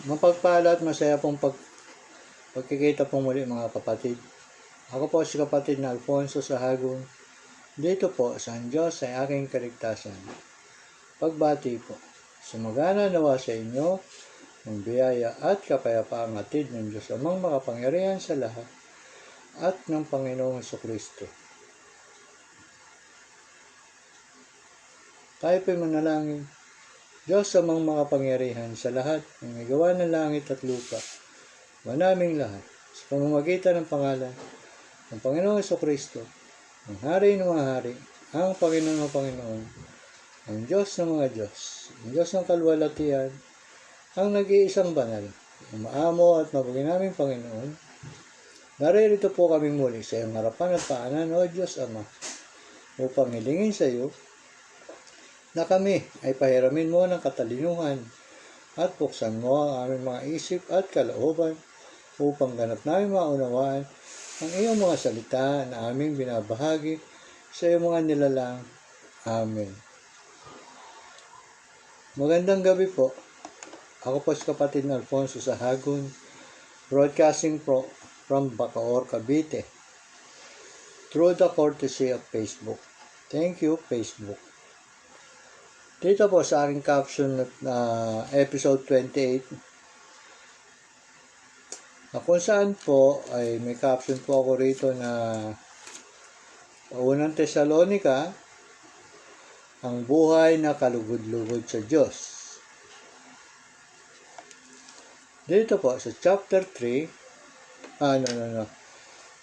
Mapagpala at masaya pong pagkikita po muli mga kapatid. Ako po si kapatid na Alfonso Sahagun. Dito po sa Diyos ay aking kaligtasan. Pagbati po. Sumagana nawa sa inyo ng biyaya at kapayapaang hatid ng Diyos amang makapangyarihan sa lahat at ng Panginoong Jesucristo. Tayo po'y manalangin. Diyos amang makapangyarihan sa lahat ng may gawa ng langit at lupa, manaming lahat, sa pamamagitan ng pangalan ng Panginoong Jesucristo, ang Hari ng mga hari, ang Panginoon ng Panginoon, ang Diyos ng mga Diyos, ang Diyos ng kalwalatian, ang nag-iisang banal, ang maamo at mabuti naming Panginoon. Naririto po kami muli sa iyong harapan at paanan, O Diyos Ama, upang hilingin sa iyo na kami ay pahiramin mo ng katalinuhan at buksan mo ang aming mga isip at kalooban upang ganap namin maunawaan ang iyong mga salita na aming binabahagi sa iyong mga nilalang. Amen. Magandang gabi po. Ako po si kapatid na Alfonso Sahagun, broadcasting from Bacoor, Cavite, through the courtesy of Facebook. Thank you, Facebook. Dito po sa aking caption na episode 28, na kung saan po ay may caption po ako rito na unang Tesalonica, ang buhay na kalugod-lugod sa Diyos. Dito po sa chapter 3,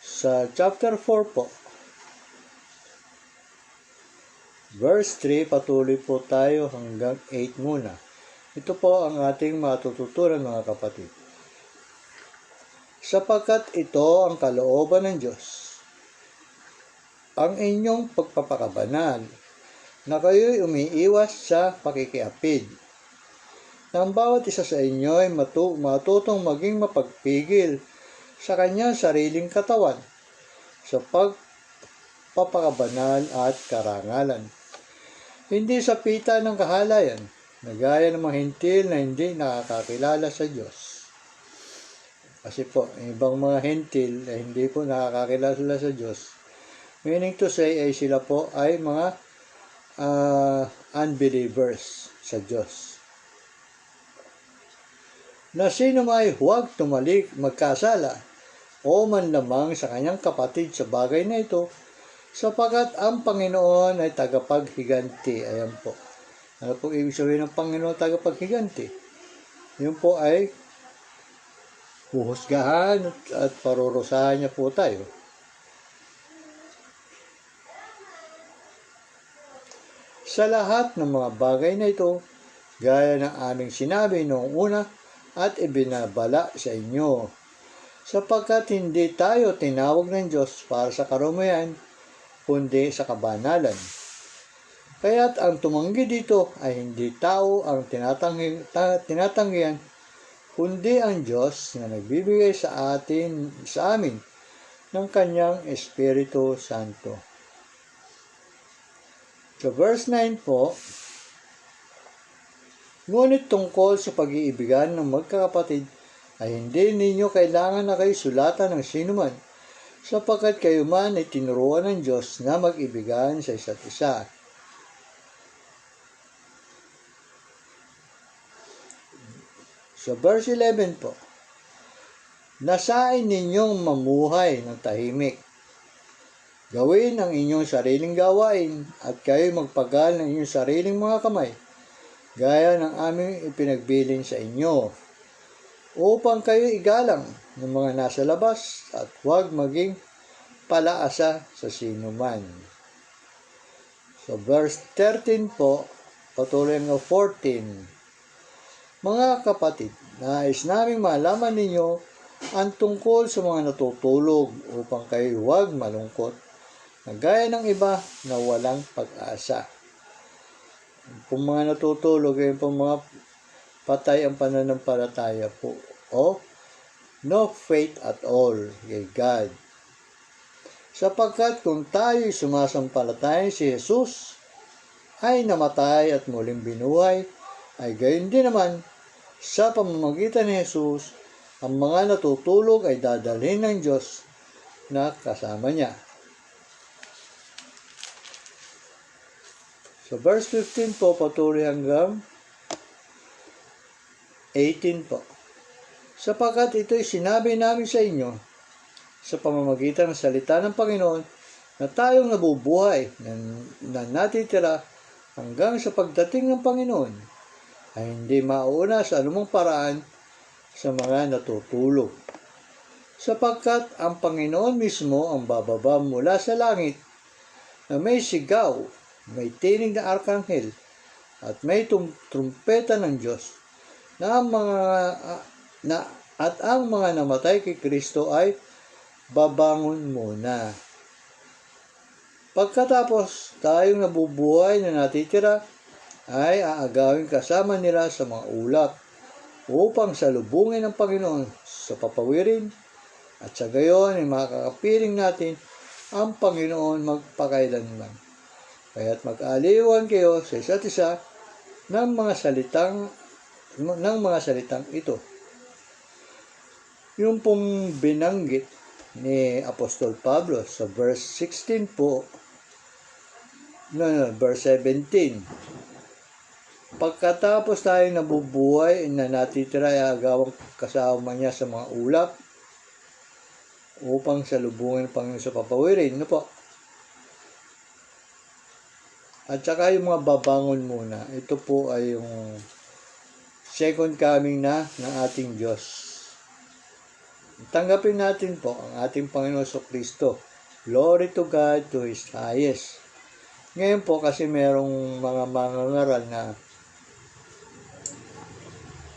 sa chapter 4 po, verse 3, patuloy po tayo hanggang 8 muna. Ito po ang ating matututunan mga kapatid. Sapagkat ito ang kalooban ng Diyos, ang inyong pagpapakabanal, na kayo'y umiiwas sa pakikiapid. Nang bawat isa sa inyo ay matutong maging mapagpigil sa kanyang sariling katawan, sa pagpapakabanal at karangalan. Hindi sa pita ng kahalayan, na gaya ng mga hintil na hindi nakakakilala sa Diyos. Kasi po, ibang mga hintil na hindi po nakakakilala sa Diyos, meaning to say ay sila po ay mga unbelievers sa Diyos. Na sino may huwag tumalik magkasala o man lamang sa kanyang kapatid sa bagay na ito, sapagkat ang Panginoon ay tagapaghiganti. Ayan po. Ano po ibig sabihin ng Panginoon tagapaghiganti? Yun po ay huhusgahan at parurusahan niya po tayo. Sa lahat ng mga bagay na ito, gaya ng aming sinabi noong una at ibinabala sa inyo, sapagkat hindi tayo tinawag ng Diyos para sa karumayan, kundi sa kabanalan. Kaya't ang tumanggi dito ay hindi tao ang tinatanggihan, kundi ang Diyos na nagbibigay sa amin ng kanyang Espiritu Santo. Sa verse 9 po, ngunit tungkol sa pag-iibigan ng magkakapatid ay hindi ninyo kailangan na kayo sulatan ng sinuman, sapagkat kayo man ay tinuruan ng Diyos na mag-ibigan sa isa't isa. Sa verse 11 po, nasain ninyong mamuhay ng tahimik. Gawin ang inyong sariling gawain at kayo magpagal ng inyong sariling mga kamay, gaya ng aming ipinagbilin sa inyo, upang kayo igalang ng mga nasa labas at huwag maging palaasa sa sinuman. So verse 13 po, patuloy hanggang 14. Mga kapatid, nais naming malaman ninyo ang tungkol sa mga natutulog upang kayo huwag malungkot, na gaya ng iba na walang pag-asa. Kung mga natutulog, yung pong mga patay ang pananampalataya po, o no faith at all kay God. Sapagkat kung tayo'y sumasampalataya si Jesus ay namatay at muling binuhay, ay gayon din naman Sa pamamagitan ni Jesus, ang mga natutulog ay dadalhin ng Diyos na kasama niya. So verse 15 po, patuloy hanggang 18 po. Sapagkat ito'y sinabi namin sa inyo sa pamamagitan ng salita ng Panginoon na tayong nabubuhay na natitira hanggang sa pagdating ng Panginoon ay hindi mauna sa anumang paraan sa mga natutulog. Sapagkat ang Panginoon mismo ang bababa mula sa langit na may sigaw, may tinig na arkanghel at may trumpeta ng Diyos na ang mga namatay kay Kristo ay babangon muna. Pagkatapos tayong nabubuhay na natitira ay aagawin kasama nila sa mga ulap upang salubungin ng Panginoon sa papawirin at sa gayon ay makakapiling natin ang Panginoon magpakailanman. Kaya't mag-aliwan kayo sa isa't isa ng mga salitang ito. Yung pong binanggit ni Apostol Pablo sa verse 16 po, verse 17. Pagkatapos tayo nabubuhay na natitira ay agawang kasama niya sa mga ulap upang salubungin ng Panginoon sa papawirin. Ano po? At saka yung mga babangon muna. Ito po ay yung second coming na ng ating Diyos. Tanggapin natin po ang ating Panginoon Kristo. Glory to God to His highest. Ngayon po kasi merong mga mangangaral na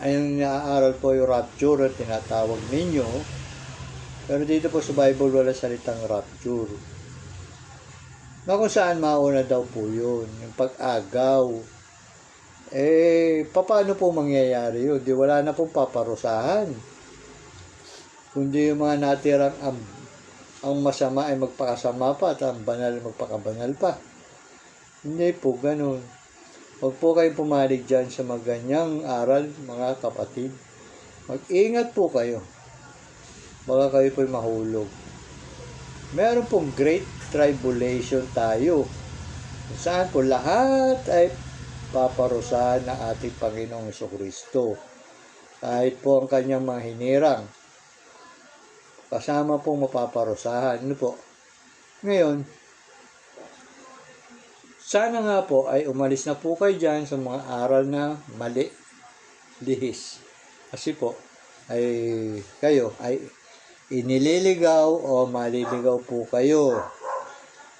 ayun naaaral po yung rapture at tinatawag ninyo. Pero dito po sa Bible wala salitang rapture. Na kung saan mauna daw po yun, yung pag-agaw. Paano po mangyayari yun? Di wala na pong paparusahan. Kundi yung mga natirang ang masama ay magpakasama pa at ang banal ay magpakabanal pa. Hindi po ganun. Huwag po kayong pumalig dyan sa maganyang aral, mga kapatid. Mag-ingat po kayo. Baka kayo po'y mahulog. Meron pong great tribulation tayo. Saan po lahat ay paparusahan ng ating Panginoong Kristo. Kahit po ang kanyang mga hinirang. Kasama pong mapaparusahan. Ano po? Ngayon, sana nga po ay umalis na po kayo dyan sa mga aral na mali, lihis. Kasi po, ay kayo ay inililigaw o maliligaw po kayo.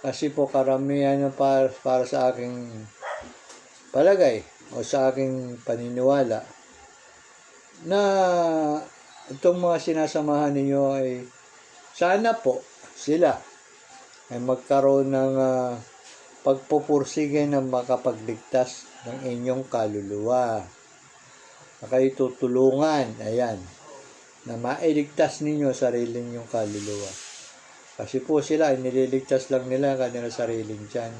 Kasi po karamihan na para sa aking palagay o sa aking paniniwala na itong mga sinasamahan ninyo ay sana po sila ay magkaroon ng pagpupursige ng makapagligtas ng inyong kaluluwa. Na kayo tutulungan, ayan, na mailigtas ninyo sarili ninyong kaluluwa. Kasi po sila, nililigtas lang nila ang kanilang sariling tiyan.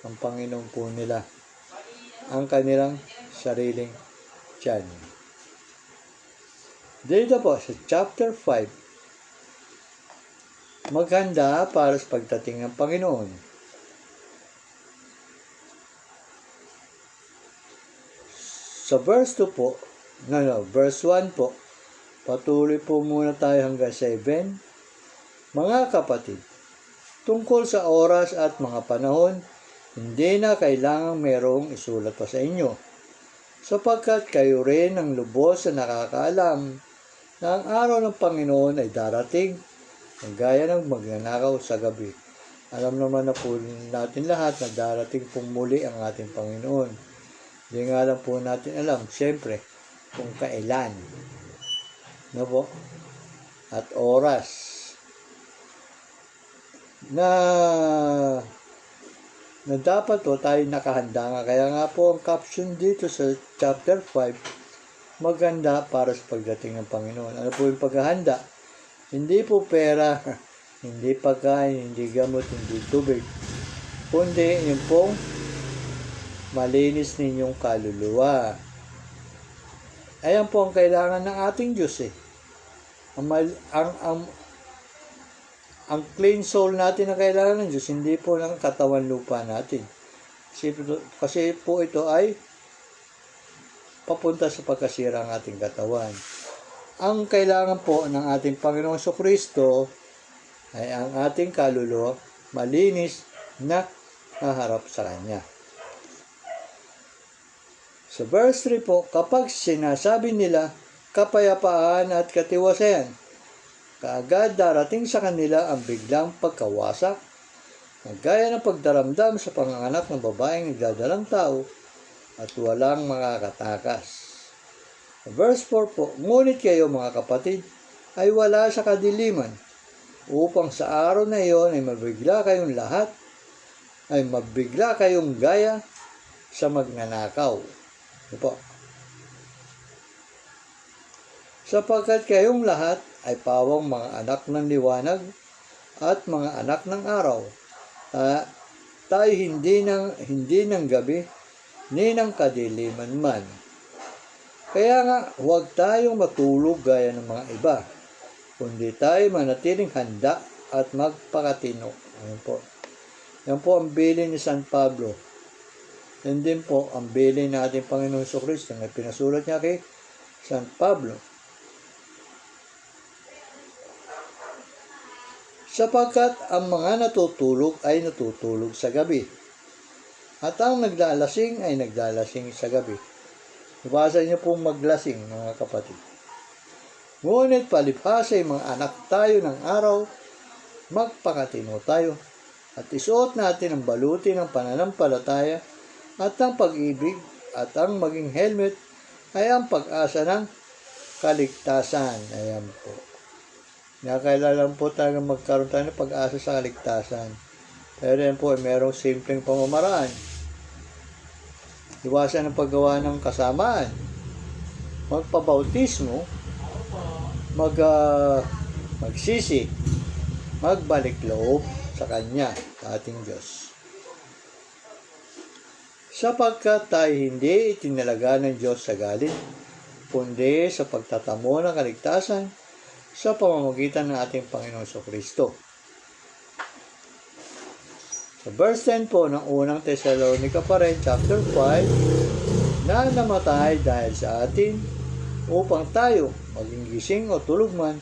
Ang Panginoon po nila, ang kanilang sariling tiyan. Dito po, sa chapter 5, maghanda para sa pagdating ng Panginoon. Sa verse 2 po, verse 1 po, patuloy po muna tayo hanggang 7. Mga kapatid, tungkol sa oras at mga panahon, hindi na kailangang merong isulat pa sa inyo, sapagkat kayo rin ang lubos na nakakaalam na ang araw ng Panginoon ay darating, gaya ng magnanakaw sa gabi. Alam naman na po natin lahat na darating pong muli ang ating Panginoon. Hindi nga lang po natin alam, siyempre, kung kailan. No po? At oras. Na dapat po tayo nakahanda nga. Kaya nga po ang caption dito sa chapter 5, maganda para sa pagdating ng Panginoon. Ano po yung paghahanda? Hindi po pera, hindi pagkain, hindi gamot, hindi tubig. Kundi yung pong malinis ninyong kaluluwa. Ayan po ang kailangan ng ating Diyos eh. Ang clean soul natin na kailangan ng Diyos, hindi po ng katawan lupa natin. Kasi po ito ay papunta sa pagkasira ng ating katawan. Ang kailangan po ng ating Panginoong Kristo ay ang ating kaluluwa malinis na haharap sa Kanya. Sa verse 3 po, kapag sinasabi nila kapayapaan at katiwasayan, kaagad darating sa kanila ang biglang pagkawasak, gaya ng pagdaramdam sa panganganak ng babaeng nagdadalang tao at walang makakatakas. Verse 4 po, ngunit kayo mga kapatid ay wala sa kadiliman, upang sa araw na iyon ay mabigla kayong gaya sa magnanakaw. Ito. Sapagkat kayong lahat ay pawang mga anak ng liwanag at mga anak ng araw. Tayo hindi ng gabi ni ng kadiliman man. Kaya nga, huwag tayong matulog gaya ng mga iba, kundi tayo manatiling handa at magpakatino. Ayan po. Yan po ang bilin ni San Pablo. Yan din po ang bilin ng ating Panginoon Kristo na pinasulat niya kay San Pablo. Sapagkat ang mga natutulog ay natutulog sa gabi, at ang naglalasing ay naglalasing sa gabi. Iwasan niyo pong maglasing, mga kapatid. Ngunit palibhasa ay mga anak tayo ng araw, magpakatino tayo, at isuot natin ang baluti ng pananampalataya at ang pag-ibig, at ang maging helmet ay ang pag-asa ng kaligtasan. Ayan po. Kailangan po tayo magkaroon tayo ng pag-asa sa kaligtasan. Pero yan po ay merong simpleng pamamaraan. Iwasan ang paggawa ng kasamaan. Magpabautismo, magsisi, magbalik loob sa Kanya, sa ating Diyos. Sapagkat tayo hindi itinalaga ng Diyos sa galit, kundi sa pagtatamo ng kaligtasan sa pamamagitan ng ating Panginoon Kristo. Sa verse 10 po ng unang Thessalonica pa rin, chapter 5, na namatay dahil sa atin, upang tayo, maging gising o tulog man,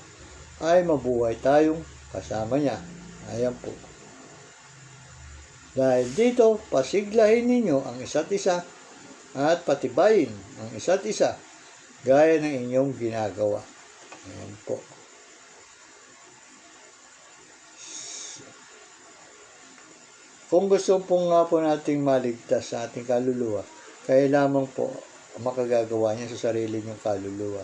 ay mabuhay tayong kasama niya. Ayan po. Dahil dito, pasiglahin ninyo ang isa't isa at patibayin ang isa't isa gaya ng inyong ginagawa. Ayan po. Kung gusto po nga po nating maligtas sa ating kaluluwa, kaya lamang po makagagawa niya sa sarili niyong kaluluwa.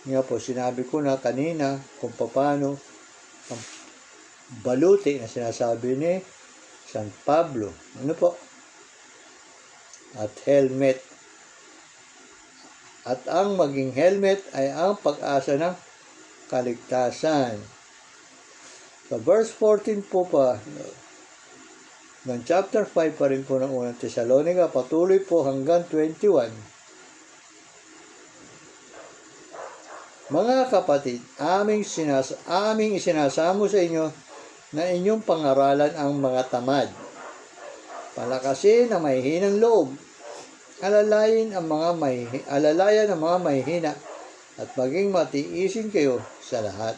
Nga po, sinabi ko na kanina kung paano ang baluti na sinasabi ni San Pablo. Ano po? At helmet. At ang maging helmet ay ang pag-asa ng kaligtasan. Sa verse 14 po pa, ng chapter 5 pa rin po ng unang Thessalonica, patuloy po hanggang 21. Mga kapatid, aming isinasamo sa inyo na inyong pangaralan ang mga tamad. Palakasin ang mahihinang loob. Alalayan ang mga mahihina at maging matiisin kayo sa lahat.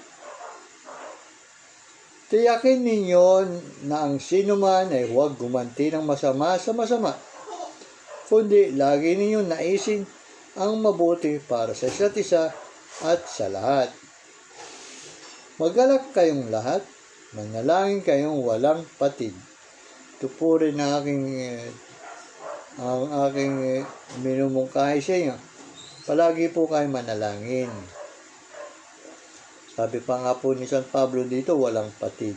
Tiyakin ninyo na ang sinuman ay huwag gumanti ng masama sa masama, kundi lagi ninyong naisin ang mabuti para sa isa't isa at sa lahat. Magalak kayong lahat, manalangin kayong walang patid. Ito po rin ang aking minumungkahi sa inyo. Palagi po kayo manalangin. Sabi pa nga po ni San Pablo dito, walang patid.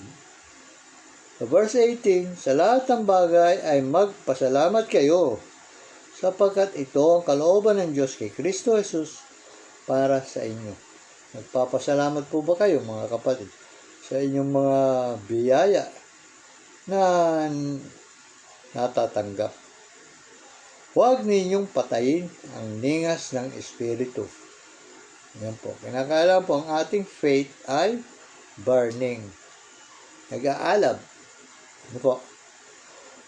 Sa verse 18, sa lahat ng bagay ay magpasalamat kayo, sapagkat ito ang kalooban ng Diyos kay Kristo Jesus para sa inyo. Nagpapasalamat po ba kayo, mga kapatid, sa inyong mga biyaya na natatanggap? Huwag ninyong patayin ang ningas ng Espiritu. Yan po. Kinakailangan po ang ating faith ay burning. Nag-aalab. Ano po?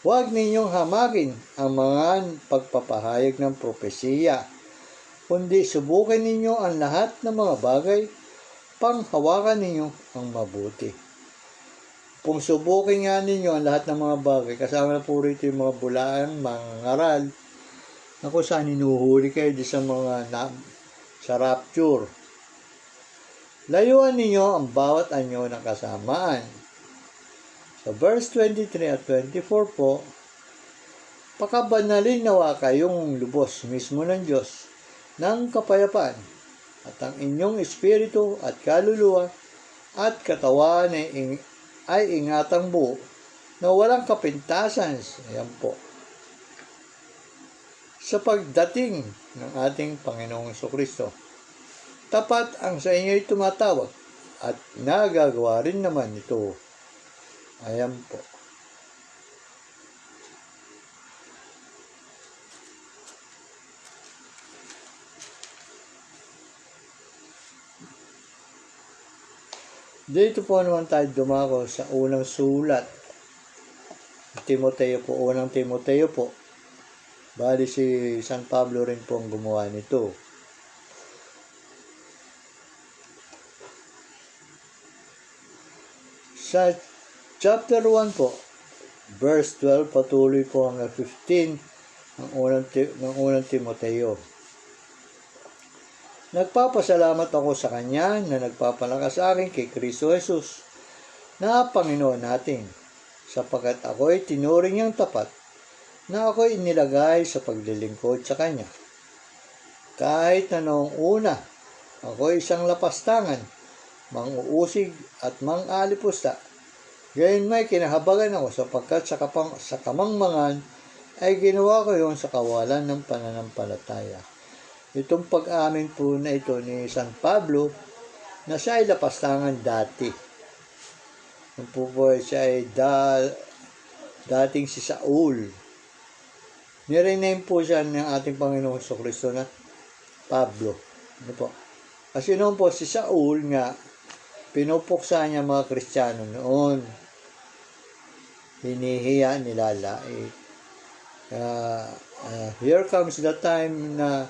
Huwag ninyong hamagin ang mga pagpapahayag ng propesiya, kundi subukin ninyo ang lahat ng mga bagay, panghawakan ninyo ang mabuti. Kung subukin nga ninyo ang lahat ng mga bagay, kasama na po rito yung mga bulaan, mga ngaral, na kung saan hinuhuli kayo sa mga sa rapture. Layuan ninyo ang bawat anyo ng kasamaan. Sa verse 23 at 24 po, pakabanalin nawa kayong lubos mismo ng Diyos ng kapayapaan at ang inyong espiritu at kaluluwa at katawan ay ingatang buo na walang kapintasan. Ayan po. Sa pagdating ng ating Panginoong Jesucristo, tapat ang sa inyo'y tumatawag at nagagawa rin naman ito. Ayan po. Dito po naman tayo dumako sa unang sulat. Timoteo po, unang Timoteo po. Bali si San Pablo rin po ang gumawa nito. Sa chapter 1 po, verse 12, patuloy po hanggang 15 ng unang Timoteo. Nagpapasalamat ako sa Kanya na nagpapalakas sa akin kay Kristo Jesus na Panginoon natin, sapagkat ako'y tinuring niyang tapat na ako'y inilagay sa paglilingkod sa Kanya. Kahit na noong una, ako'y isang lapastangan, mang-uusig at mang-alipusta, gayon may kinahabagan ako sapagkat sa kamangmangan ay ginawa ko yon sa kawalan ng pananampalataya. Itong pag-amin po na ito ni San Pablo na siya ay lapastangan dati. Yung po siya ay dating si Saul. Nirename po siya ng ating Panginoong Jesucristo na Pablo. Ano po? Kasi noon po si Saul nga, pinupuksa niya mga Kristiyano noon. Hinihiya, nilalait. Here comes the time na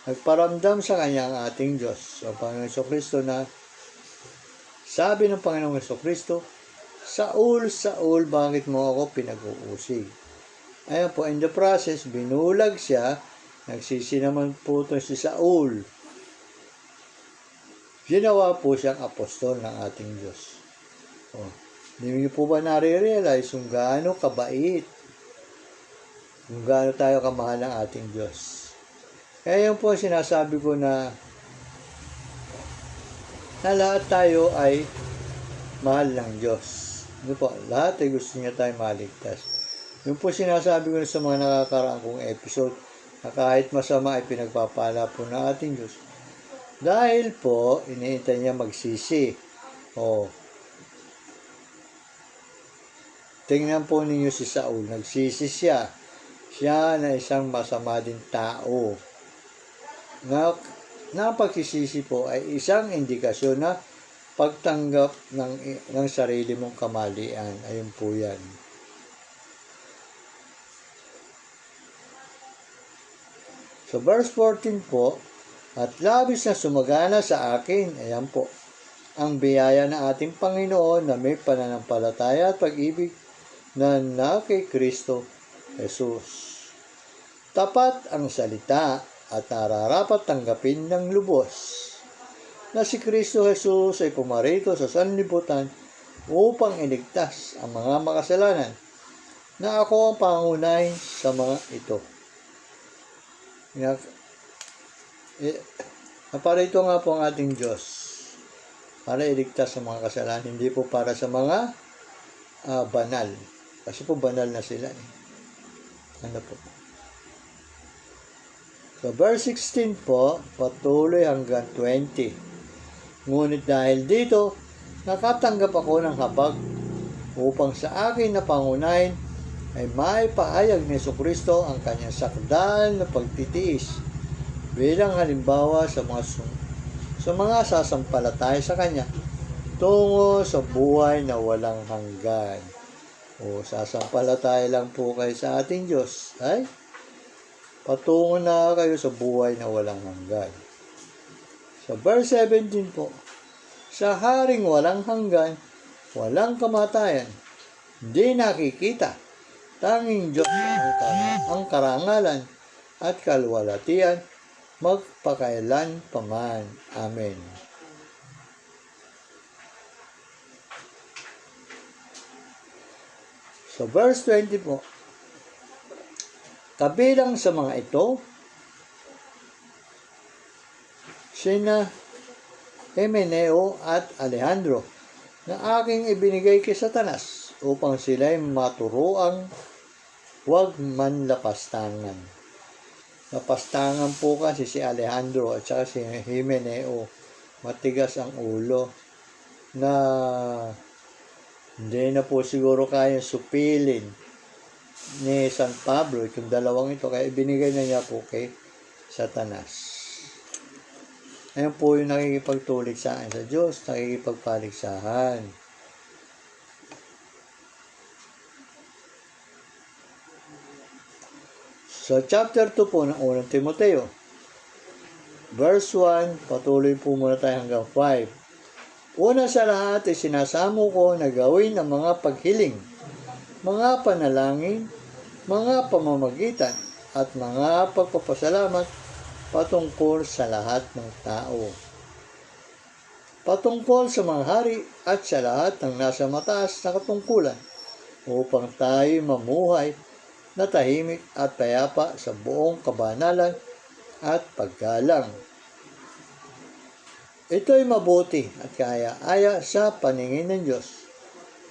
nagparamdam sa kanya ang ating Diyos. So, Panginoong Jesucristo na sabi ng Panginoong Jesucristo, Saul, Saul, bakit mo ako pinag-uusig? Ayan po, in the process, binulag siya, nagsisi naman po ito si Saul. Ginawa po siyang apostol ng ating Diyos. Hindi niyo po ba nare-realize kung gaano kabait, kung gaano tayo kamahal ng ating Diyos? Kaya yun po sinasabi ko na lahat tayo ay mahal ng Diyos. Ano po, lahat ay gusto niya tayo maligtas. Yung po sinasabi ko sa mga nakakaraang kong episode na kahit masama ay pinagpapala po ng ating Diyos. Dahil po, iniintay niya magsisi. Tingnan po ninyo si Saul, nagsisi siya. Siya na isang masama din tao. Na pagsisisi po ay isang indikasyon na pagtanggap ng sarili mong kamalian. Ayun po yan. So verse 14 po, at labis na sumagana sa akin, ayan po, ang biyaya ng ating Panginoon na may pananampalataya at pag-ibig na kay Kristo Jesus. Tapat ang salita at nararapat tanggapin ng lubos na si Kristo Jesus ay pumarito sa sanlibutan upang iligtas ang mga makasalanan, na ako ang pangunay sa mga ito. Naparito nga po ang ating Diyos para iligtas sa mga kasalanan, hindi po para sa mga banal. Kasi po banal na sila. Ano po? So verse 16 po, patuloy hanggang 20. Ngunit dahil dito, nakatanggap ako ng habag upang sa akin na pangunahin ay maipahayag ni Jesucristo ang kanyang sakdal na pagtitiis bilang halimbawa sa mga sasampalataya sa kanya tungo sa buhay na walang hanggan. O sasampalataya lang po kayo sa ating Diyos, ay patungo na kayo sa buhay na walang hanggan. Sa verse 17 po, sa haring walang hanggan, walang kamatayan, hindi nakikita, tanging Diyos ang karangalan at kalwalatian, magpakailan paman. Amen. So verse 20 po, kabilang sa mga ito, sina Himeneo at Alejandro na aking ibinigay kay Satanas upang sila'y maturoang huwag man lapastangan. Lapastangan po kasi si Alejandro at saka si Himeneo. Matigas ang ulo na hindi na po siguro kaya supilin ni San Pablo itong dalawang ito, kaya ibinigay na niya po kay Satanas. Ayan po yung nakikipagtulig sa akin sa Diyos, nakikipagpaligsahan. So, chapter 2 po ng unang Timoteo. Verse 1, patuloy po muna tayo hanggang 5. Una sa lahat ay sinasamo ko na gawin ang mga paghiling, mga panalangin, mga pamamagitan, at mga pagpapasalamat patungkol sa lahat ng tao. Patungkol sa mga hari at sa lahat ng nasa mataas na katungkulan upang tayo mamuhay na tahimik at payapa sa buong kabanalan at paggalang. Ito'y mabuti at kaaya-aya sa paningin ng Diyos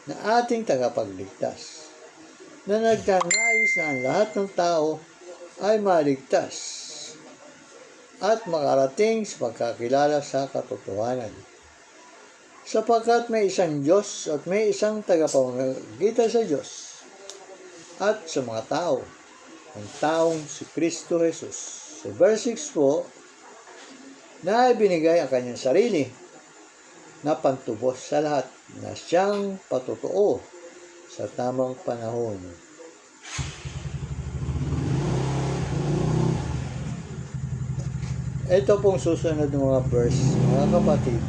na ating tagapagligtas, na nagnanais na ang lahat ng tao ay maligtas at makarating sa pagkakilala sa katotohanan. Sapagkat may isang Diyos at may isang tagapamagitan sa Diyos at sa mga tao, ang taong si Kristo Jesus. Sa verse 6 po, na ibinigay ang kanyang sarili na pantubos sa lahat, na siyang patotoo sa tamang panahon. Ito pong susunod ng mga verse, mga kapatid.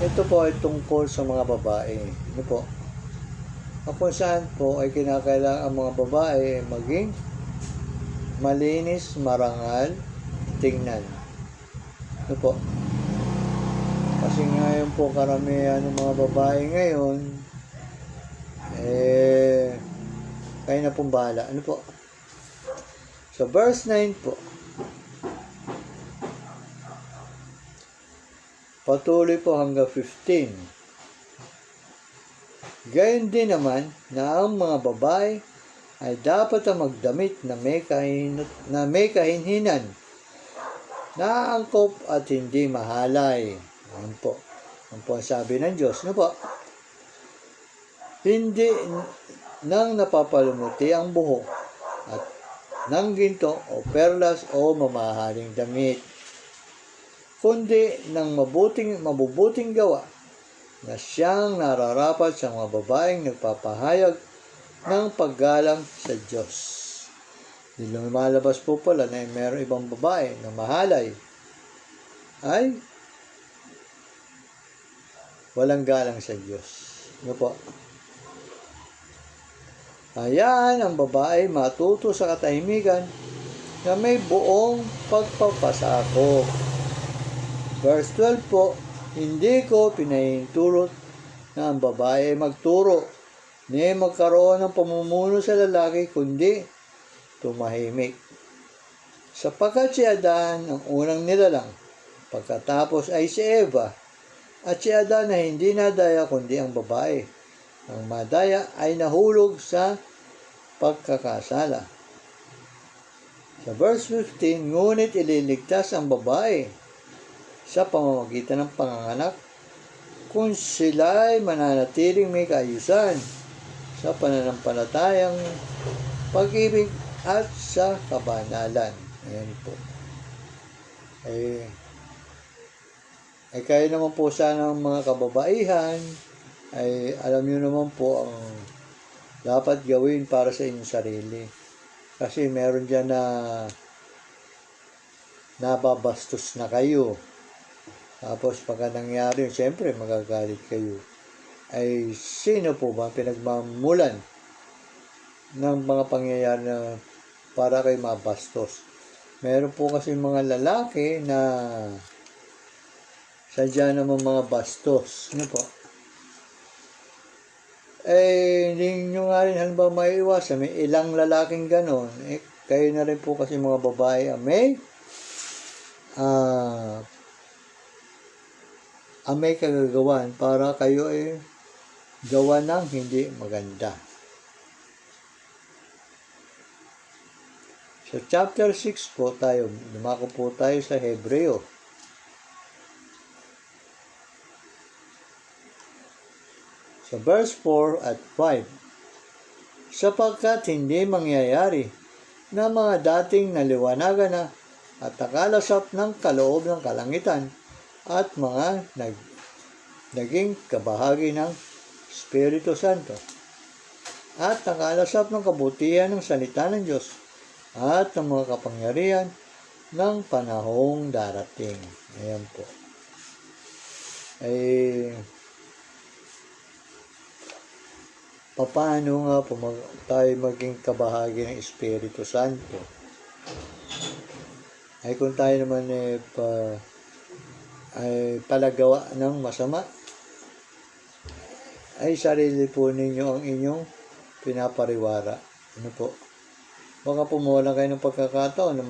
Ito po ay tungkol sa mga babae. Ano po? Kung saan po ay kinakailangan ang mga babae maging malinis, marangal, tingnan. Ano po? Kasi ngayon po karamihan ng mga babae ngayon, kayo na pong bahala. Ano po? So verse 9 po. Patuloy po hanggang 15. Gayon din naman na ang mga babae ay dapat ang magdamit na may kahinhinan, naangkop at hindi mahalay. Ano po? Ano po ang sabi ng Diyos? Ano po? Hindi nang napapalumuti ang buhok at ng ginto o perlas o mamahaling damit, kundi ng mabubuting gawa na siyang nararapat sa mga babaeng nagpapahayag ng paggalang sa Diyos. Lumalabas po pala na mayroong ibang babae na mahalay ay walang galang sa Diyos. Ano po? Hayaan ang babae matuto sa katahimikan na may buong pagpapasakop. Verse 12 po, hindi ko pinahintulot na ang babae ay magturo ni magkaroon ng pamumuno sa lalaki, kundi tumahimik. Sapagkat si Adan ang unang nilalang, pagkatapos ay si Eva, at si Adan na hindi nadaya kundi ang babae. Ang madaya ay nahulog sa pagkakasala. Sa verse 15, ngunit ililigtas ang babae sa pamamagitan ng panganganak kung sila'y mananatiling may kaayusan sa pananampalatayang pag-ibig at sa kabanalan. Ayan po. Kayo naman po sana ng mga kababaihan, ay alam nyo naman po ang dapat gawin para sa inyong sarili. Kasi meron dyan na nababastos na kayo. Tapos pagka nangyari, siyempre magagalit kayo. Ay sino po ba pinagmamulan ng mga pangyayari na para kay mabastos? Meron po kasi mga lalaki na sadya naman mga bastos. Ano po? Hindi nyo nga rin halimbawa maiiwasan. May ilang lalaking ganon. Kayo na rin po kasi mga babae may kagagawan para kayo ay gawa ng hindi maganda. Sa chapter 6 po tayo, lumako po tayo sa Hebreo. Sa verse 4 at 5, sapagkat hindi mangyayari na mga dating naliwanagan na at nakalasap ng kaloob ng kalangitan at mga naging kabahagi ng Espiritu Santo at nakalasap ng kabutihan ng salita ng Diyos at ng mga kapangyarihan ng panahong darating. Ayan po. Paano nga po tayo maging kabahagi ng Espiritu Santo? Kung tayo naman palagawa ng masama, ay sarili po ninyo ang inyong pinapariwara. Ano po? Baka po mawalan kayo ng pagkakataon na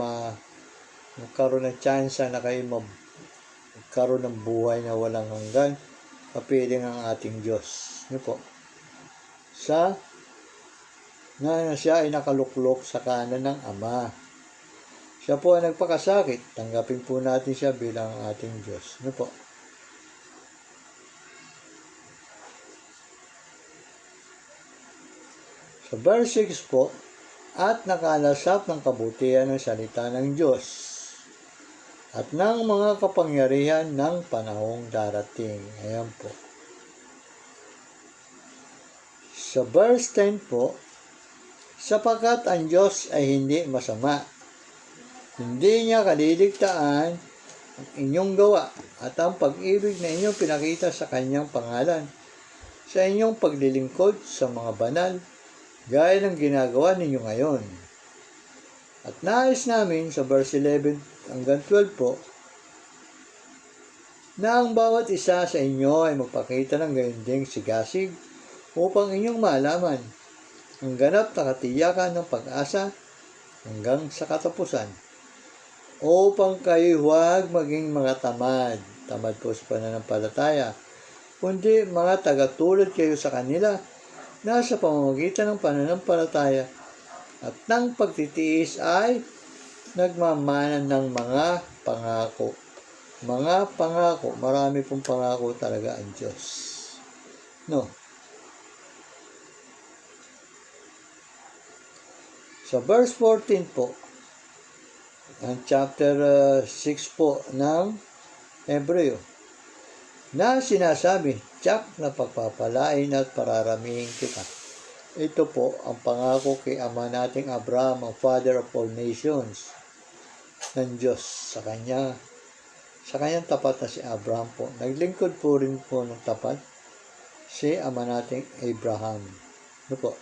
magkaroon ng chance na kayo magkaroon ng buhay na walang hanggan, kapiling ang ating Diyos. Ano po? Siya ay nakaluklok sa kanan ng Ama. Siya po ay nagpakasakit. Tanggapin po natin siya bilang ating Diyos. Ano po? Sa verse 6 po, at nakalasap ng kabutihan ng salita ng Diyos at ng mga kapangyarihan ng panahong darating. Ayan po. Sa verse 10 po, sapagkat ang Diyos ay hindi masama. Hindi niya kaliligtaan ang inyong gawa at ang pag-ibig na inyong pinakita sa kanyang pangalan sa inyong paglilingkod sa mga banal, gaya ng ginagawa ninyo ngayon. At nais namin sa verse 11 hanggang 12 po, na ang bawat isa sa inyo ay magpakita ng gayon ding sigasig upang inyong malaman ang ganap na katiyakan ng pag-asa hanggang sa katapusan, upang kayo huwag maging mga tamad po sa pananampalataya, kundi mga tagatulad kayo sa kanila na sa pamamagitan ng pananampalataya at ng pagtitiis ay nagmamanan ng mga pangako. Mga pangako, marami pong pangako talaga ang Diyos. No? Sa verse 14 po, ang chapter 6 po ng Hebreo, na sinasabi, tiyak na pagpapalain at pararamihin kita. Ito po ang pangako kay ama nating Abraham, ang father of all nations, ng Diyos sa kanyang tapat na si Abraham po. Naglingkod po rin po ng tapat si ama nating Abraham. Ano po?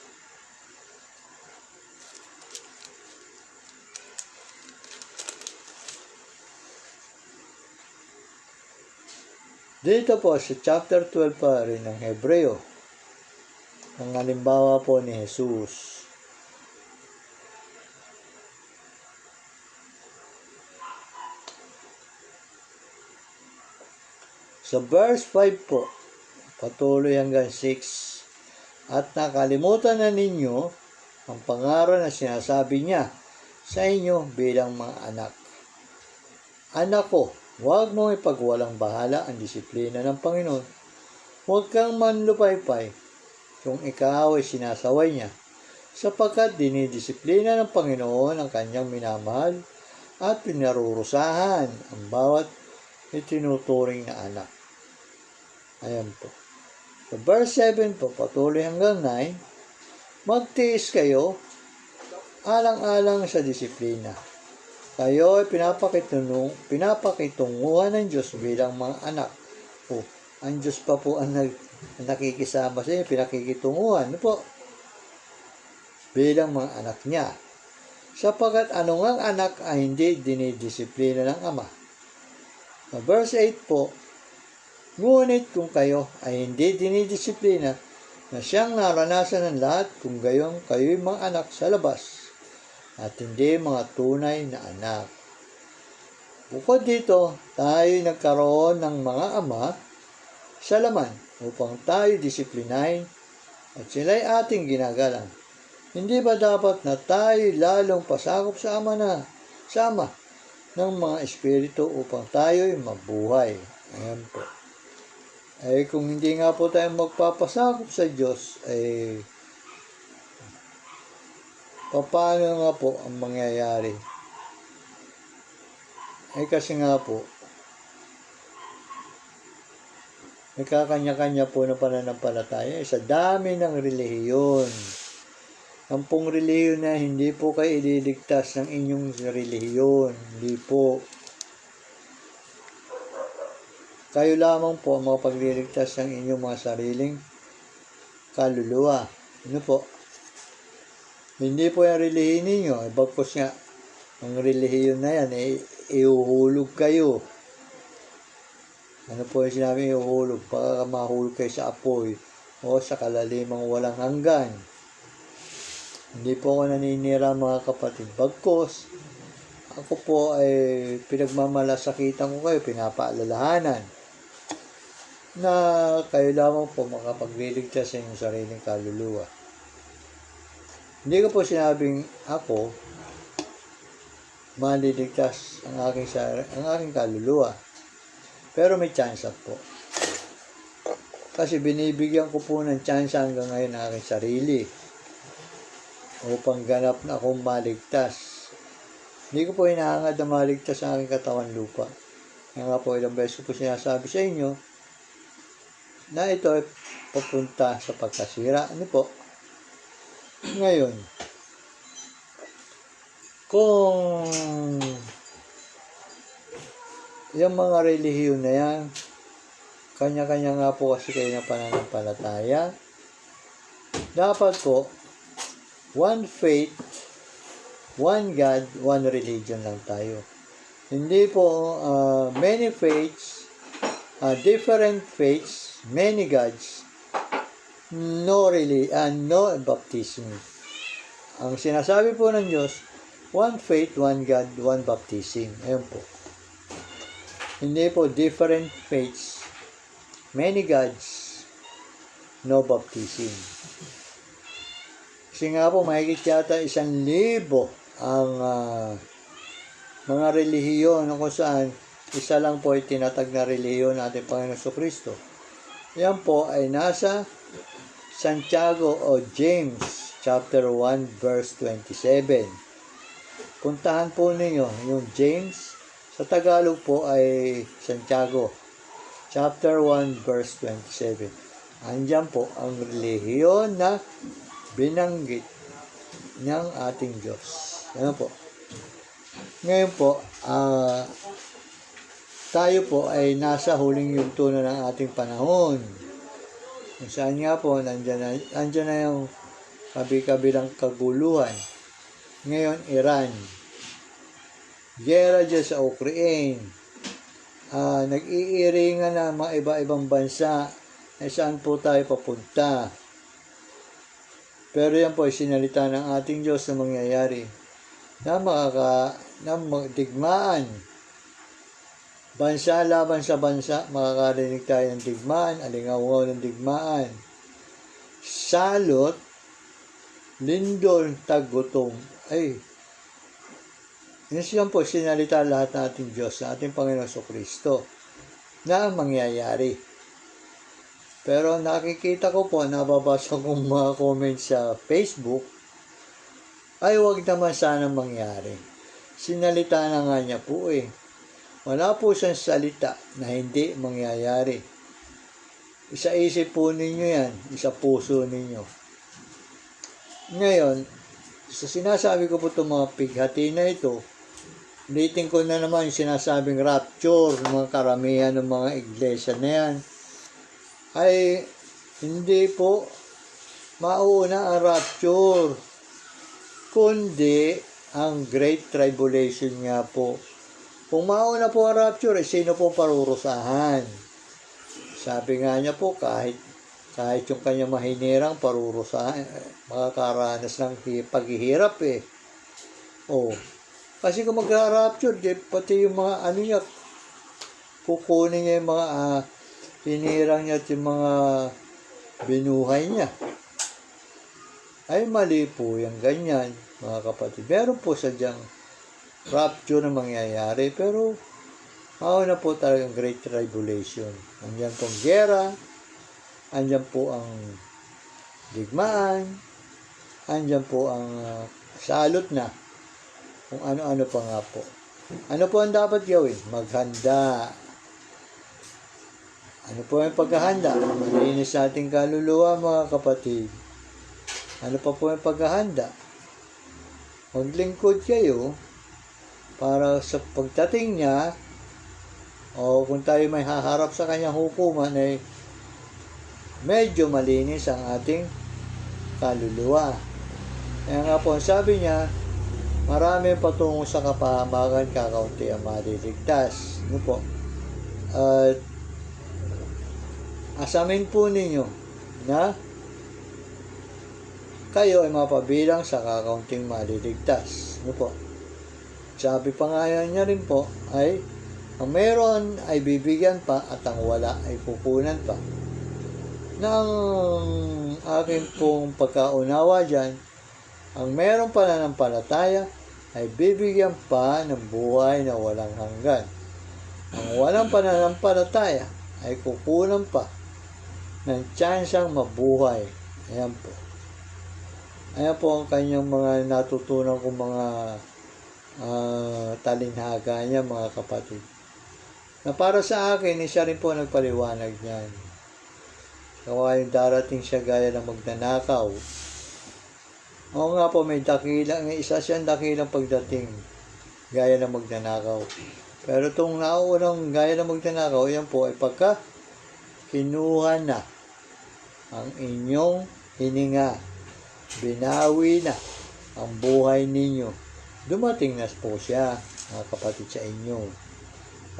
Dito po sa chapter 12 pa rin ng Hebreo, ang halimbawa po ni Jesus. Sa verse 5 po, patuloy hanggang 6, at nakalimutan na ninyo ang pangaral na sinasabi niya sa inyo bilang mga anak. Anak ko, huwag mong ipagwalang bahala ang disiplina ng Panginoon. Huwag kang manlupaypay kung ikaw ay sinasaway niya, sapagkat dinidisiplina ng Panginoon ang kanyang minamahal at pinarurusahan ang bawat itinuturing na anak. Ayan po. Sa verse 7 po, patuloy hanggang 9, magtiis kayo alang-alang sa disiplina. Kayo ay pinapakitunguhan ng Diyos bilang mga anak. O, ang Diyos pa po ang nakikisama sa inyo, pinakikitunguhan. Ano po? Bilang mga anak niya. Sapagkat anong ang anak ay hindi dinidisiplina ng ama. Sa verse 8 po, ngunit kung kayo ay hindi dinidisiplina na siyang naranasan ng lahat kung gayon kayo'y mga anak sa labas at hindi mga tunay na anak. Bukod dito, tayo nagkaroon ng mga ama sa laman upang tayo disiplinahin at sila'y ating ginagalang. Hindi ba dapat na tayo lalong pasakop sa ama ng mga espiritu upang tayo'y mabuhay? Ayan po. Kung hindi nga po tayo magpapasakop sa Diyos, paano nga po ang mangyayari? Kasi nga po, nagkakanya-kanya po na pananampalataya sa dami ng relihiyon. Ang pong relihiyon na hindi po kayo ililigtas ng inyong relihiyon. Hindi po. Kayo lamang po ang makapagliligtas ng inyong mga sariling kaluluwa. Ano po? Hindi po yung relihiyon ninyo. Bagkus nga, ang relihiyon na yan, ihuhulog kayo. Ano po yung sinabi ihuhulog? Baka mahulog kayo sa apoy o sa kalalimang walang hanggan. Hindi po ako naninira mga kapatid. Bagkus, ako po ay pinagmamalasakitan ko kayo, pinapaalalahanan na kayo lamang po makapagliligtas sa inyong sariling kaluluwa. Hindi ko po sinabing ako maliligtas ang aking kaluluwa. Pero may chance po. Kasi binibigyan ko po ng chance hanggang ngayon ang aking sarili upang ganap na akong maligtas. Hindi ko po hinahangad na maligtas ang aking katawan lupa. Kaya nga po ilang beses ko po sinasabi sa inyo na ito ay papunta sa pagkasira. Ano po? Ngayon, kung yung mga relihiyon na yan, kanya-kanya nga po kasi kayo ng pananampalataya, dapat po, one faith, one God, one religion lang tayo. Hindi po many faiths, different faiths, many gods, no baptism. Ang sinasabi po ng Diyos, one faith, one God, one baptism. Ayun po. Hindi po different faiths, many gods, no baptism. Kasi nga po, mahigit yata 1,000 ang mga relihiyon kung saan isa lang po ay tinatag na relihiyon natin Panginoon Jesucristo. Yan po ay nasa Santiago o James chapter 1 verse 27. Puntahan po ninyo yung James. Sa Tagalog po ay Santiago chapter 1 verse 27. Andyan po ang relihiyon na binanggit ng ating Diyos. Ano po? Ngayon po, tayo po ay nasa huling yugto na ng ating panahon. Kung saan nga po, nandyan na yung kabi-kabilang kaguluhan. Ngayon, Iran. Gera dyan sa Ukraine. Nag-iiringan na mga iba-ibang bansa saan po tayo papunta. Pero yan po ay sinalita ng ating Diyos na mangyayari na digmaan. Bansa laban sa bansa, makakarinig tayo ng digmaan, alingaw ng digmaan. Salot, lindol, taggutom. Yun siya po sinalita lahat ng ating Diyos, ng ating Panginoon Jesucristo na mangyayari. Pero nakikita ko po, nababasa kong mga comments sa Facebook, ay wag naman sana mangyari. Sinalita na nga niya po eh. Wala po siyang salita na hindi mangyayari. Isa-isip po ninyo yan, isa puso ninyo. Ngayon, sa sinasabi ko po itong mga pighati na ito, ulitin ko na naman yung sinasabing rapture, mga karamihan ng mga iglesia na yan, ay hindi po mauuna ang rapture, kundi ang Great Tribulation nga po. Kung mauna po ang rapture, sino po parurusahan? Sabi nga niya po, kahit yung kanyang mahinirang parurusahan, makakaranas ng paghihirap eh. Kasi kung magra-rapture, pati yung mga ano niya, kukunin niya yung mga hinirang niya at yung mga binuhay niya. Ay mali po yung ganyan, mga kapatid. Meron po sadyang rapture na mangyayari, pero mauna po talagang Great Tribulation. Andyan pong gera, andyan po ang digmaan, andyan po ang salot na, kung ano-ano pa nga po. Ano po ang dapat gawin? Maghanda. Ano po ang paghahanda? Malinis nating kaluluwa, mga kapatid. Ano pa po ang paghahanda? Maglingkod kayo para sa pagdating niya, o kung tayo may haharap sa kanyang hukuman, ay medyo malinis ang ating kaluluwa. Kaya nga po, sabi niya, marami patungo sa kapahamakan, kakaunti ang maliligtas. Ano po? At asamin po ninyo na kayo ay mapabilang sa kakaunting maliligtas. Ano po? Sabi pa nga niya rin po ay ang meron ay bibigyan pa at ang wala ay pupunan pa. Nang akin pong pagkaunawa dyan, ang meron pananampalataya ay bibigyan pa ng buhay na walang hanggan. Ang walang pananampalataya ay kukunan pa ng tsansang mabuhay. Ayan po. Ayan po ang kanyang mga natutunan kong mga talinhaga niya, mga kapatid. Na para sa akin, siya rin po nagpaliwanag niyan. Kawa yung darating siya gaya ng magnanakaw. Oo nga po, may isa siyang dakilang pagdating gaya ng magnanakaw. Pero itong nauunang gaya ng magnanakaw, yan po ay pagka kinuha na ang inyong hininga, binawi na ang buhay ninyo, dumating na po siya, mga kapatid, sa inyo.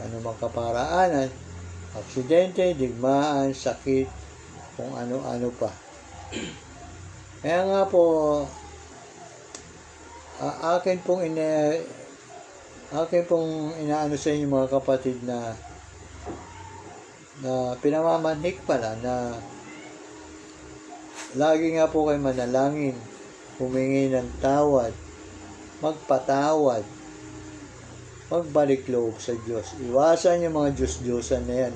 Ano mang kaparaanan, aksidente, digmaan, sakit, kung ano-ano pa. Kaya nga po, akin pong inaano sa inyo, mga kapatid, na pinamamanhik pala na lagi nga po kayo manalangin, humingi ng tawad, magpatawad, magbalik loob sa Diyos. Iwasan yung mga Diyos-Diyosan na yan.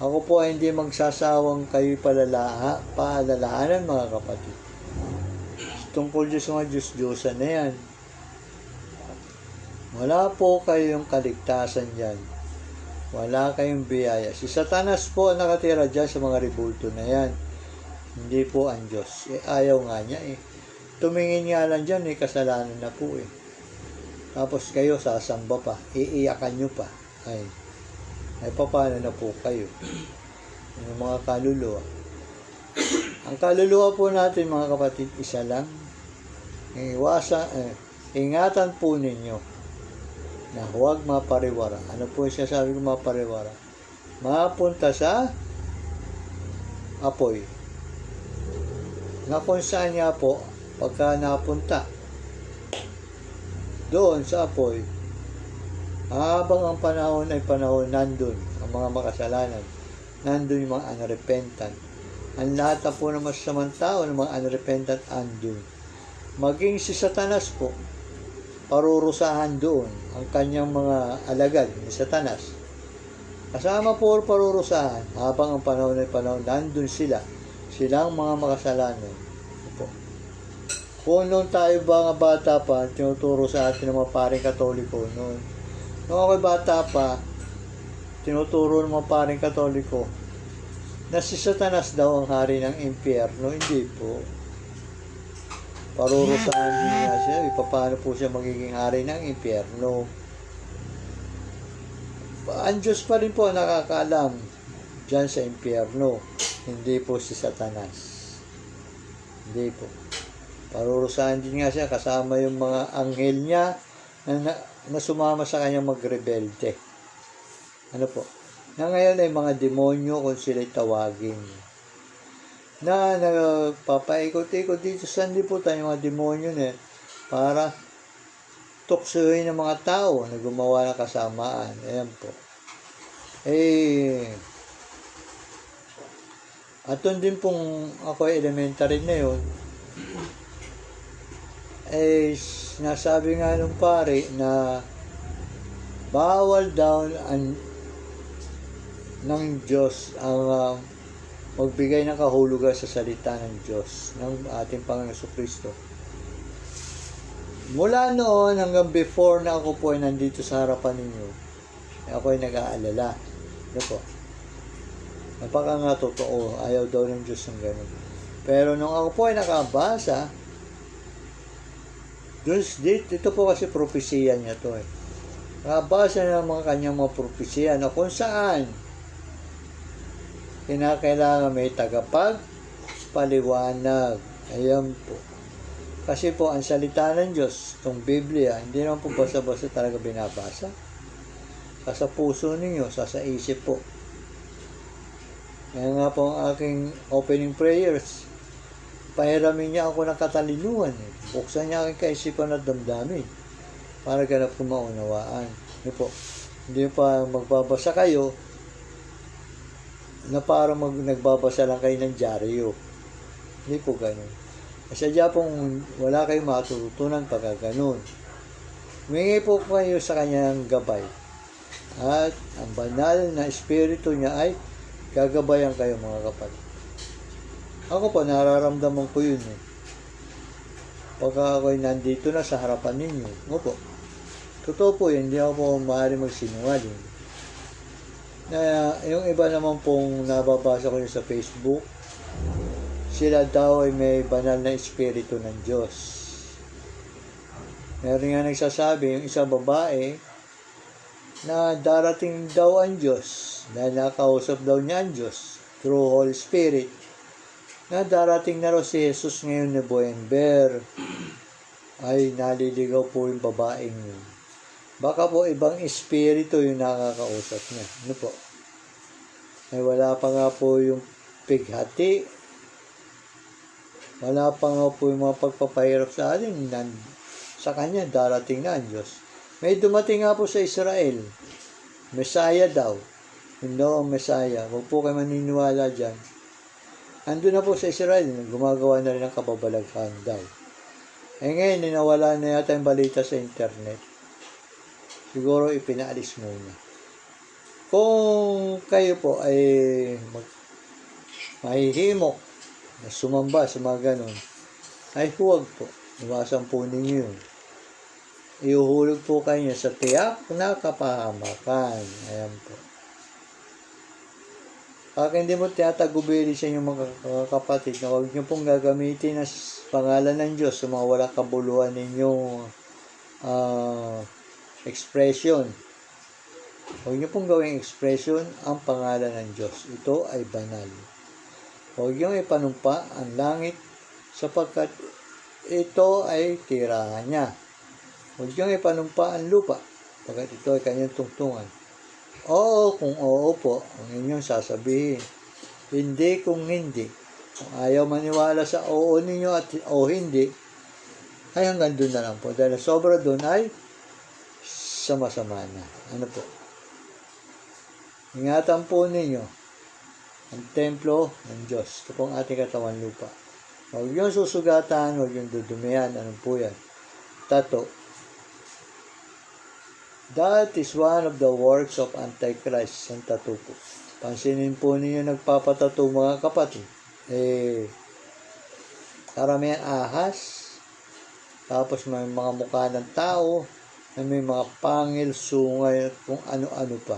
Ako po ay hindi magsasawang kayo paalalahanan, mga kapatid. Tungkol sa mga Diyos-Diyosan na yan. Wala po kayong kaligtasan dyan. Wala kayong biyaya. Si Satanas po ang nakatira dyan sa mga ribulto na yan. Hindi po ang Diyos. Ayaw nga niya eh. Tumingin nga lang dyan, kasalanan na po eh. Tapos kayo sasamba pa. Iiyakan nyo pa. Ay paano na po kayo? Yung mga kaluluwa. Ang kaluluwa po natin, mga kapatid, isa lang. Ingatan po ninyo na huwag mapariwara. Ano po siya sabi ko, mapariwara? Mapunta sa apoy. Na kung saan niya po, pagka napunta doon sa apoy, habang ang panahon ay panahon, nandun ang mga makasalanan, nandun yung mga unrepentant. Ang lahat na po ng masasamang tao, ng mga unrepentant, andun. Maging si Satanas po, parurusahan doon ang kanyang mga alagad ni Satanas. Kasama po parurusahan habang ang panahon ay panahon, nandun silang mga makasalanan. Ito. Kung noon tayo mga bata pa, tinuturo sa atin ng mga paring katoliko noon. Nung ako'y bata pa, tinuturo ng mga paring katoliko na si Satanas daw ang hari ng impyerno. Hindi po. Parurusahan din nga siya. Paano po siya magiging hari ng impyerno? Ang Diyos pa rin po nakakaalam dyan sa impyerno. Hindi po si Satanas. Hindi po. Parurusahan din nga siya kasama yung mga anghel niya na sumama sa kanya magrebelde. Ano po? Na ngayon ay mga demonyo kung sila'y tawagin. Na nagpapaikot-ikot dito sa liputan yung mga demonyo na para tuksuhin ng mga tao na gumawa ng kasamaan. Ayan po. Aton din pong ako elementary na yun, nasabi nga nung pare na bawal daw ng Diyos ang magbigay ng kahulugan sa salita ng Diyos, ng ating Panginoon Jesucristo. Mula noon hanggang before na ako po ay nandito sa harapan ninyo, ako ay nag-aalala. Ano po? Napaka nga totoo, ayaw daw ng Diyos ng gano'n. Pero nung ako po ay nakabasa, ito po kasi propesiya niya to eh. Nakabasa na ng mga kanyang mga propesiya na kung saan kinakailangan may tagapagpaliwanag. Ayan po. Kasi po, ang salita ng Diyos, itong Biblia, hindi naman po basta-basta talaga binabasa. Sa puso ninyo, sa isip po. Kaya nga po ang aking opening prayers, pahiramin niya ako ng katalinuhan. Buksan niya aking kaisipan at damdamin para ganap ko maunawaan. Hindi pa magbabasa kayo na parang nagbabasa lang kayo ng dyaryo. Hindi po ganun. Sadya pong wala kayong matutunan pagka ganun. Humingi po kayo sa kanyang gabay. At ang banal na espiritu niya ay gagabayan kayo mga kapatid. Ako po, nararamdaman ko yun eh. Pagka ako'y nandito na sa harapan ninyo. Opo. Totoo po yun, hindi ako po maaaring magsinungaling. Yung iba naman pong nababasa ko sa Facebook, sila daw ay may banal na espiritu ng Diyos. Meron nga nagsasabi, yung isang babae, na darating daw ang Diyos, dahil nakausap daw niya ang Diyos, through Holy Spirit, na darating na raw si Jesus ngayon na November, ay naliligaw po yung babaeng yun. Baka po ibang espiritu yung nakakausap niya. Ano po? Ay wala pa nga po yung pighati. Wala pa nga po yung mga pagpapahirap sa atin. Sa kanya, darating na ang Diyos. May dumating nga po sa Israel. Messiah daw. Hindi ang Messiah. Huwag po kayo maniniwala dyan. Andun na po sa Israel. Gumagawa na rin ng kababalaghan daw. Ngayon, ninawala na yata yung balita sa internet. Siguro ipinaalis muna. Kung kayo po ay mahihimok na sumamba sa mga ganun, ay huwag po. Iwasan po ninyo yun. Iuhulog po kayo sa tiyak na kapahamakan. Ayan po. Pag hindi mo tinatagubili sa inyong mga kapatid na huwag nyo pong gagamitin ang pangalan ng Diyos sa mga walang kabuluhan ninyong expression. Huwag nyo pong gawing expression ang pangalan ng Diyos. Ito ay banal. Huwag nyo ipanumpa ang langit sapagkat ito ay tirahan niya. Huwag nyo ipanumpa ang lupa sapagkat ito ay kanyang tungtungan. Oo kung oo po ang inyong sasabihin. Hindi kung hindi. Kung ayaw maniwala sa oo ninyo at o hindi, ay hanggang doon na lang po. Dahil sobra doon ay sama-sama na. Ano po? Ingatan po ninyo ang templo ng Diyos. Ito pong ating katawan lupa. Huwag yung susugatan, huwag yung dudumihan. Ano po yan? Tato. That is one of the works of Antichrist, ang tattoo po. Pansinin po ninyo nagpapatattoo mga kapatid. Karamihan ahas, tapos may mga mukha ng tao, na may mga pangil, sungay, at kung ano-ano pa.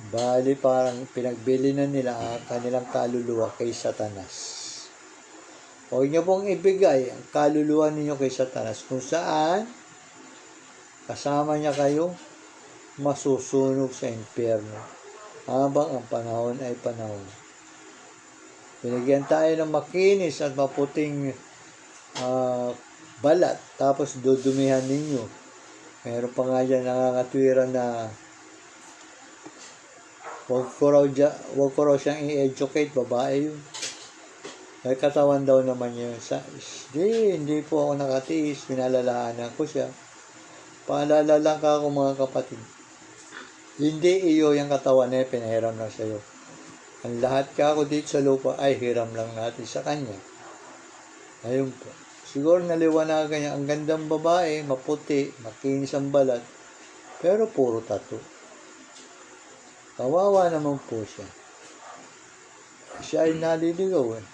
Bali parang pinagbili na nila ang kanilang kaluluwa kay Satanas. Huwag niyo pong ibigay ang kaluluwa ninyo kay Satanas kung saan kasama niya kayo masusunog sa impyerno habang ang panahon ay panahon. Binigyan tayo ng makinis at maputing balat, tapos dudumihan ninyo. Meron pa nga dyan nangangatwiran na wag ko raw siyang i-educate, babae yun. May katawan daw naman yun. Hindi po ako nakatiis, pinalalahanan ko siya. Paalala lang ka ako mga kapatid. Hindi iyo yung katawan niya, pinahiram lang sa'yo. Ang lahat ka ako dito sa lupa ay hiram lang natin sa kanya. Ayun po. Siguro naliwanagan niya, ang gandang babae, maputi, makinis ang balat, pero puro tattoo. Kawawa naman po siya. Siya ay naliligaw eh.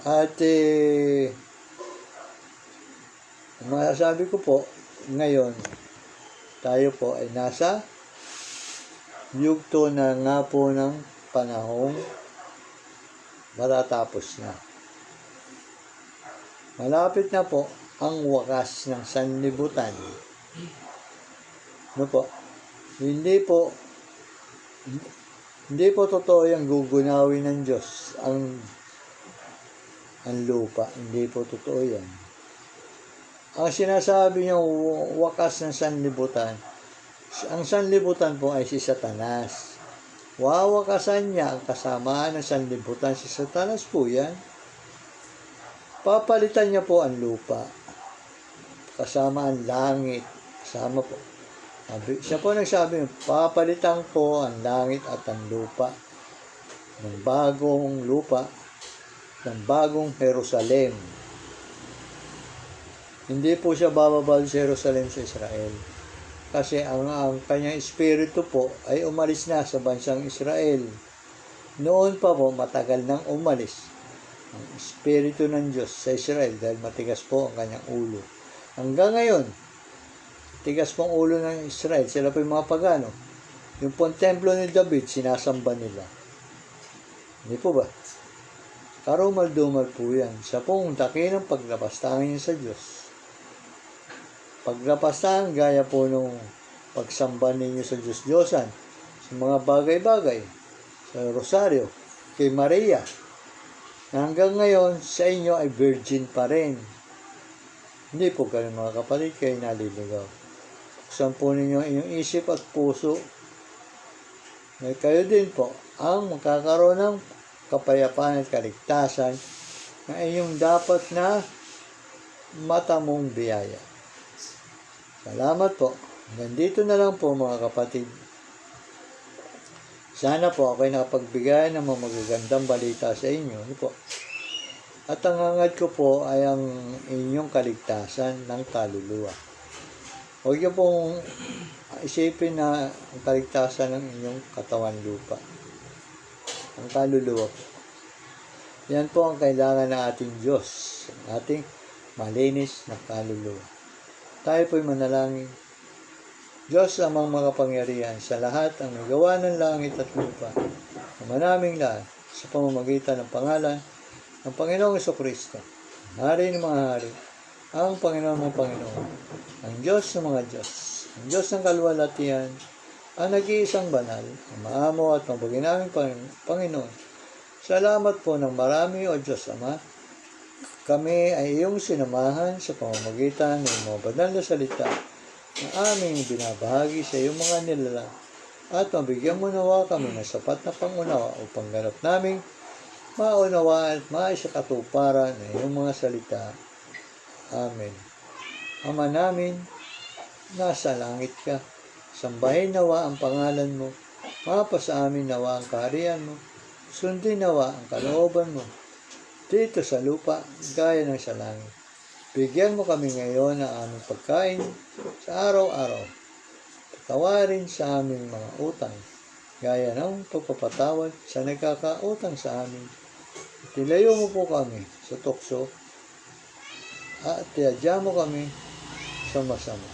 At masasabi ko po, ngayon, tayo po ay nasa yugto na nga po ng panahong matatapos na. Malapit na po ang wakas ng sanlibutan. Ano po? Hindi po totoo yung gugunawin ng Diyos ang lupa. Hindi po totoo yan. Ang sinasabi niyang wakas ng sanlibutan, ang sanlibutan po ay si Satanas. Wawakasan niya ang kasamaan ng sanlibutan. Si Satanas po yan. Papalitan niya po ang lupa. Kasama ang langit. Kasama po. Siya po nagsabi, papalitan ko ang langit at ang lupa ng bagong lupa, ng bagong Jerusalem. Hindi po siya bababal sa Jerusalem sa Israel. Kasi ang kanyang espiritu po ay umalis na sa bansang Israel. Noon pa po, matagal nang umalis ang espiritu ng Diyos sa Israel dahil matigas po ang kanyang ulo. Hanggang ngayon, tigas pong ulo ng Israel. Sila po yung mga pagano. Yung pong templo ni David, sinasamba nila. Hindi po ba? Karumal-dumal po yan. Sa pong dakilang paglapastangan niya sa Diyos. Paglapastangan, gaya po nung pagsamba ninyo sa Diyos-Diyosan, sa mga bagay-bagay, sa Rosario, kay Maria. Hanggang ngayon, sa inyo ay virgin pa rin. Hindi po kayo mga kapatid, kayo naliligaw. Buksan po ninyo inyong isip at puso. May kayo din po ang magkakaroon ng kapayapaan at kaligtasan na inyong dapat na matamong biyaya. Salamat po. Hanggang dito na lang po mga kapatid. Sana po ako'y nakapagbigay ng mga magagandang balita sa inyo. Po. At ang hangad ko po ay ang inyong kaligtasan ng kaluluwa. Huwag niyo pong isipin na ang kaligtasan ng inyong katawan lupa. Ang kaluluwa po. Yan po ang kailangan ng ating Diyos. Ating malinis na kaluluwa. Tayo po'y manalangin. Diyos amang makapangyarihan sa lahat ang nagawa ng langit at lupa. Ama naming lahat sa pamamagitan ng pangalan ng Panginoong Jesucristo. Hari ng mga hari. Ang Panginoon ng Panginoon. Ang Diyos ng mga Diyos. Ang Diyos ng kaluwalhatian. Ang nag-iisang banal. Ang maamo at mabuginaming Panginoon. Salamat po ng marami o Diyos Ama. Kami ay iyong sinamahan sa pamamagitan ng mga banal na salita na aming binabahagi sa iyong mga nilalang at mabigyan mo nawa kami ng sapat na pangunawa upang ganap naming maunawaan at maisakatuparan ng iyong mga salita. Amen. Ama namin, nasa langit ka, sambahin nawa ang pangalan mo, mapasa amin nawa ang kaharian mo, sundin nawa ang kalooban mo, dito sa lupa, gaya ng sa langit. Bigyan mo kami ngayon ng aming pagkain sa araw-araw. Patawarin sa aming mga utang, gaya ng pagpapatawad sa nagkakautang sa amin. Tilayo mo po kami sa tukso at tiyadya mo kami sa masama.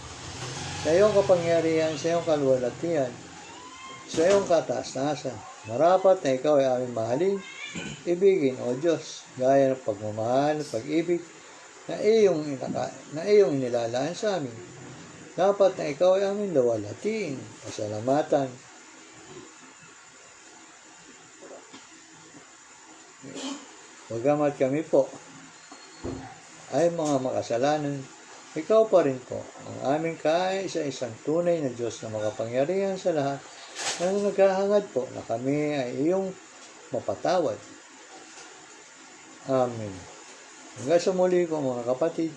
Sa iyong kapangyarihan, sa iyong kaluwalhatian, sa iyong kataas-taasan, marapat na ikaw ay aming mahalin, ibigin, O Diyos, gaya ng pagmamahal at pag-ibig na iyong inilalaan sa amin. Dapat na ikaw ay aming luwalhatiin, pasalamatan. Bagamat kami po ay mga makasalanan, ikaw pa rin po ang aming kaisa-isang tunay na Diyos na makapangyarihan sa lahat, na naghahangad po na kami ay iyong mapatawad. Amen. Hanggang sa muli po mga kapatid,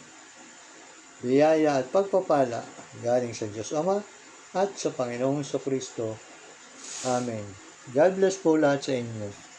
biyaya at pagpapala galing sa Diyos Ama at sa Panginoong Kristo. Amen. God bless po lahat sa inyo.